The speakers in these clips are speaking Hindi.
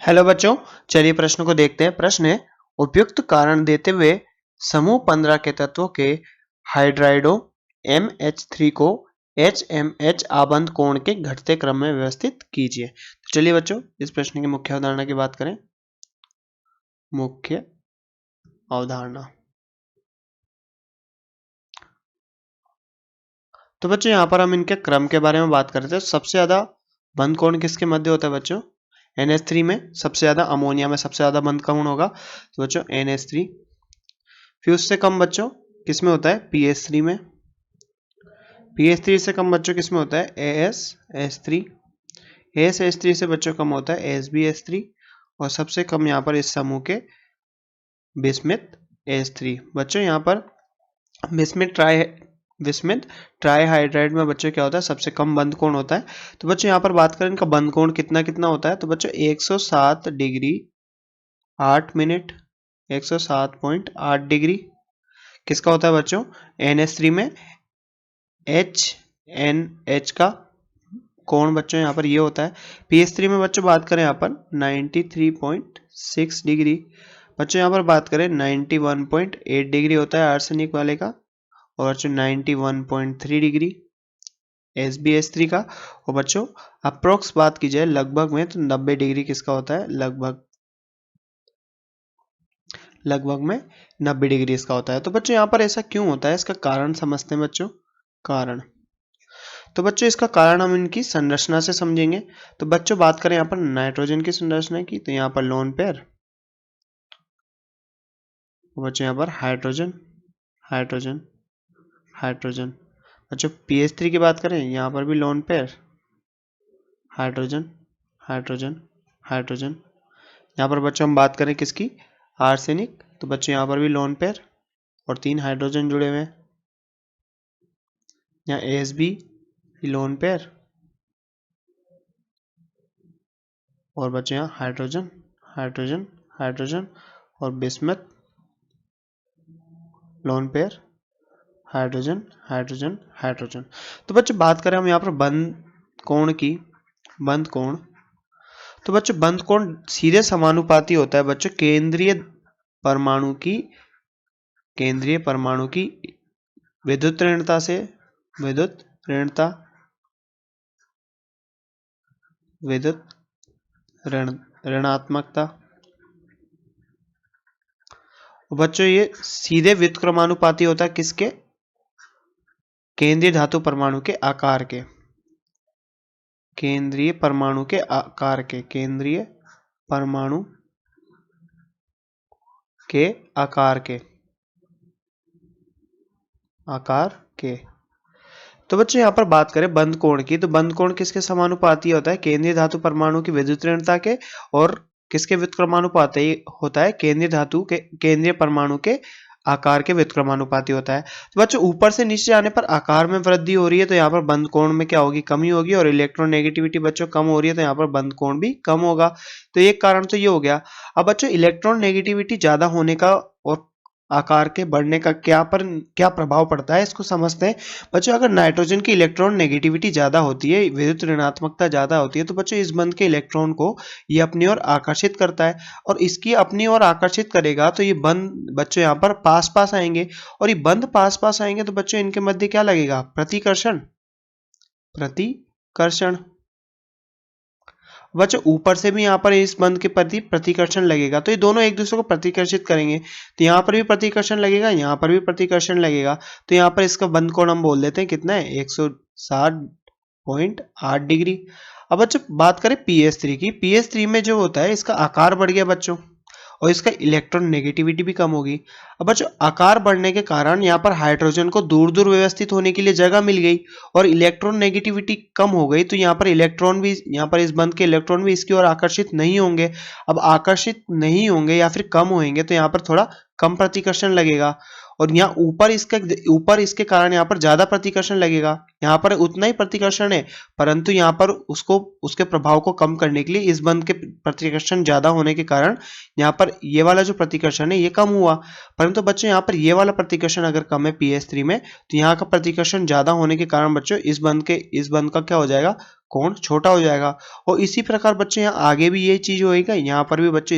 हेलो बच्चों, चलिए प्रश्न को देखते हैं। प्रश्न है, उपयुक्त कारण देते हुए समूह 15 के तत्वों के हाइड्राइडो MH3 को HMH आबंध कोण के घटते क्रम में व्यवस्थित कीजिए। तो चलिए बच्चों, इस प्रश्न की मुख्य अवधारणा की बात करें। मुख्य अवधारणा। तो बच्चों यहाँ पर हम इनके क्रम के बारे में बात करते हैं। सबसे ज्यादा बंध कोण किसके मध्य होता है बच्चों? NH3 में सबसे ज्यादा, अमोनिया में सबसे ज्यादा बंध कोण होगा तो बच्चों NH3। फिर उससे कम बच्चों किस में होता है? PH3 में। PH3 से कम बच्चों किस में होता है? ASH3। ASH3 से बच्चों कम होता है ASBH3 और सबसे कम यहाँ पर इस समूह के बिस्मिथ AS3। बच्चों यहाँ पर बिस्मिथ ट्राईहाइड्राइड में बच्चों क्या होता है? सबसे कम बंध कोण होता है। तो बच्चों यहाँ पर बात करें इनका बंध कोण कितना कितना होता है, तो बच्चों 107 डिग्री 8 मिनट, 107.8 डिग्री किसका होता है बच्चों? NH3 में HNH का कोण बच्चों यहाँ पर ये होता है। PH3 में बच्चों बात करें यहाँ पर 93.6 डिग्री, बच्चों यहाँ पर बात करें 91.8 डिग्री होता है आर्सेनिक वाले का, और बच्चों 91.3 डिग्री SbH3 का। और बच्चों अप्रोक्स बात की जाए लगभग में तो 90 डिग्री किसका होता है? लगभग में 90 डिग्री इसका होता है। तो बच्चों यहाँ पर ऐसा क्यों होता है, इसका कारण समझते हैं बच्चों। कारण, तो बच्चों इसका कारण हम इनकी संरचना से समझेंगे। तो बच्चों बात करें यहाँ पर नाइट्रोजन की संरचना की, तो यहाँ पर लोन पेयर, बच्चों यहाँ पर हाइड्रोजन हाइड्रोजन हाइड्रोजन। बच्चों PH3 की बात करें, यहाँ पर भी lone pair hydrogen hydrogen hydrogen. यहाँ पर बच्चों हम बात करें किसकी? आर्सेनिक, तो बच्चों यहाँ पर भी लोन पेयर और 3 हाइड्रोजन जुड़े हुए हैं। यहाँ ASB लोन पेयर और बच्चों यहाँ हाइड्रोजन हाइड्रोजन हाइड्रोजन और bismuth lone pair hydrogen hydrogen hydrogen. तो बच्चों बात करें हम यहाँ पर बंध कोण की, बंध कोण, तो बच्चों बंध कोण सीधे समानुपाती होता है बच्चों केंद्रीय परमाणु की विद्युत ऋणता से, विद्युत ऋणात्मकता। बच्चों ये सीधे व्युत्क्रमानुपाती होता है किसके? केंद्रीय धातु परमाणु के आकार के, केंद्रीय परमाणु के आकार के, केंद्रीय परमाणु के आकार के, आकार के। तो बच्चों यहाँ पर बात करें बंध कोण की, तो बंध कोण किसके समानुपाती होता है? केंद्रीय धातु परमाणु की विद्युत ऋणता के, और किसके व्युत्क्रमानुपाती होता है? केंद्रीय धातु के, केंद्रीय परमाणु के आकार के व्युत्क्रमानुपाती होता है। तो बच्चों ऊपर से नीचे जाने पर आकार में वृद्धि हो रही है, तो यहाँ पर बंध कोण में क्या होगी? कमी होगी, और इलेक्ट्रोनेगेटिविटी बच्चों कम हो रही है, तो यहाँ पर बंध कोण भी कम होगा। तो एक कारण तो ये हो गया। अब बच्चों इलेक्ट्रॉन नेगेटिविटी ज्यादा होने का और आकार के बढ़ने का क्या प्रभाव पड़ता है, इसको समझते हैं। बच्चों अगर नाइट्रोजन की इलेक्ट्रॉन नेगेटिविटी ज्यादा होती है, विद्युत ऋणात्मकता ज्यादा होती है, तो बच्चों इस बंध के इलेक्ट्रॉन को ये अपनी ओर आकर्षित करता है, और इसकी अपनी ओर आकर्षित करेगा तो ये बंध बच्चों यहाँ पर पास पास आएंगे, और ये बंध पास पास आएंगे तो बच्चों इनके मध्य क्या लगेगा? प्रतिकर्षण, प्रतिकर्षण। बच्चों ऊपर से भी यहाँ पर इस बंध के प्रति प्रतिकर्षण लगेगा, तो ये दोनों एक दूसरे को प्रतिकर्षित करेंगे, तो यहाँ पर भी प्रतिकर्षण लगेगा, यहाँ पर भी प्रतिकर्षण लगेगा, तो यहाँ पर इसका बंध कोण हम बोल देते हैं कितना है? 107.8 डिग्री। अब बच्चों बात करें PH3 की, PH3 में जो होता है इसका आकार बढ़ गया बच्चों, और इसका इलेक्ट्रॉन नेगेटिविटी भी कम होगी। अब बच्चों आकार बढ़ने के कारण यहाँ पर हाइड्रोजन को दूर दूर व्यवस्थित होने के लिए जगह मिल गई, और इलेक्ट्रॉन नेगेटिविटी कम हो गई, तो यहाँ पर इलेक्ट्रॉन भी, यहाँ पर इस बंध के इलेक्ट्रॉन भी इसकी ओर आकर्षित नहीं होंगे। अब आकर्षित नहीं होंगे या फिर कम होंगे, तो यहाँ पर थोड़ा कम प्रतिकर्षण लगेगा, और यहाँ ऊपर इसके कारण यहाँ पर ज्यादा प्रतिकर्षण लगेगा। यहाँ पर उतना ही प्रतिकर्षण है, परंतु यहाँ पर उसके प्रभाव को कम करने के लिए इस बंध के प्रतिकर्षण ज्यादा होने के कारण यहाँ पर ये वाला जो प्रतिकर्षण है ये कम हुआ। परंतु बच्चों यहाँ पर ये वाला प्रतिकर्षण अगर कम है PH3 में, तो यहाँ का प्रतिकर्षण ज्यादा होने के कारण बच्चों इस बंध का क्या हो जाएगा? कोण छोटा हो जाएगा। और इसी प्रकार बच्चे यहाँ आगे भी ये चीज होएगा, यहाँ पर भी बच्चे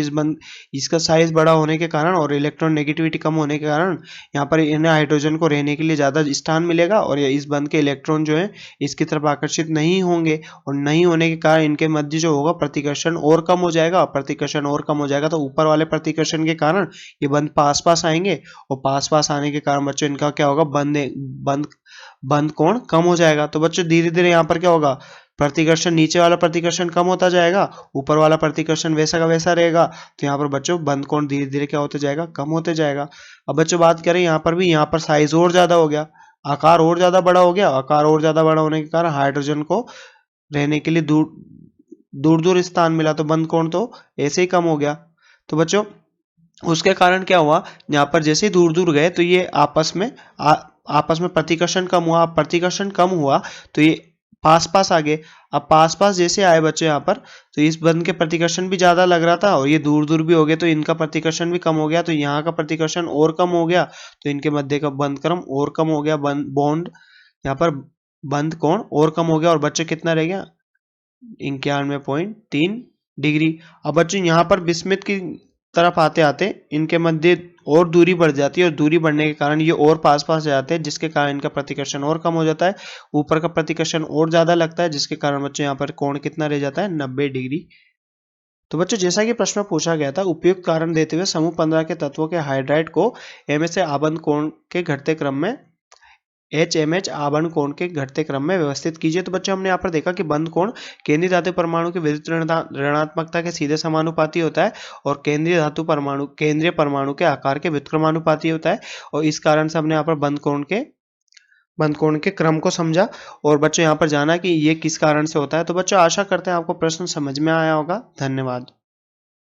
इसका साइज बड़ा होने के कारण और इलेक्ट्रॉन नेगेटिविटी कम होने के कारण यहाँ पर इन्हें हाइड्रोजन को रहने के लिए ज्यादा स्थान मिलेगा और ये इस बंध के इलेक्ट्रॉन जो है इसकी तरफ आकर्षित नहीं होंगे और नहीं होने के कारण इनके मध्य जो होगा प्रतिकर्षण और कम हो जाएगा। प्रतिकर्षण और कम हो जाएगा तो ऊपर वाले प्रतिकर्षण के कारण ये बंध पास पास आएंगे और पास पास आने के कारण बच्चों इनका क्या होगा, बंध कोण कम हो जाएगा। तो बच्चों धीरे धीरे यहाँ पर क्या होगा, प्रतिकर्षण नीचे वाला प्रतिकर्षण कम होता जाएगा, ऊपर वाला प्रतिकर्षण वैसा का वैसा रहेगा। तो यहाँ पर बच्चों बंध कोण धीरे धीरे क्या होते जाएगा, कम होते जाएगा। अब बच्चों बात करें यहाँ पर भी, यहाँ पर साइज और ज्यादा हो गया, आकार और ज्यादा बड़ा हो गया। आकार और ज्यादा बड़ा होने के कारण हाइड्रोजन को रहने के लिए दूर दूर स्थान मिला, तो बंध कोण तो ऐसे ही कम हो गया। तो बच्चों उसके कारण क्या हुआ, यहाँ पर जैसे ही दूर दूर गए तो ये आपस में प्रतिकर्षण कम हुआ। प्रतिकर्षण कम हुआ तो ये पास पास आ गए। अब पास पास जैसे आए बच्चे यहाँ पर, तो इस बंध के प्रतिकर्षण भी ज्यादा लग रहा था और ये दूर दूर भी हो गए तो इनका प्रतिकर्षण भी कम हो गया। तो यहाँ का प्रतिकर्षण और कम हो गया तो इनके मध्य का बंध क्रम और कम हो गया, बॉन्ड यहाँ पर बंध कोण और कम हो गया। और बच्चे कितना रह गया, 91.3 डिग्री। अब बच्चों यहाँ पर बिस्मिथ की तरफ आते आते इनके मध्य और दूरी बढ़ जाती है और दूरी बढ़ने के कारण ये और पास पास जाते हैं, जिसके कारण इनका प्रतिकर्षण और कम हो जाता है। ऊपर का प्रतिकर्षण और ज्यादा लगता है, जिसके कारण बच्चों यहाँ पर कोण कितना रह जाता है, 90 डिग्री। तो बच्चों जैसा कि प्रश्न में पूछा गया था, उपयुक्त कारण देते हुए समूह 15 के तत्वों के हाइड्राइड को MSA आबंध कोण के घटते क्रम में HMH आबंध कोण के घटते क्रम में व्यवस्थित कीजिए। तो बच्चों हमने यहाँ पर देखा कि बंध कोण केंद्रीय धातु परमाणु के विद्युत ऋणात्मकता के सीधे समानुपाती होता है और केंद्रीय परमाणु के आकार के व्युत्क्रमानुपाती होता है। और इस कारण से हमने यहाँ पर बंध कोण के क्रम को समझा और बच्चों यहाँ पर जाना कि ये किस कारण से होता है। तो बच्चों आशा करते हैं आपको प्रश्न समझ में आया होगा। धन्यवाद।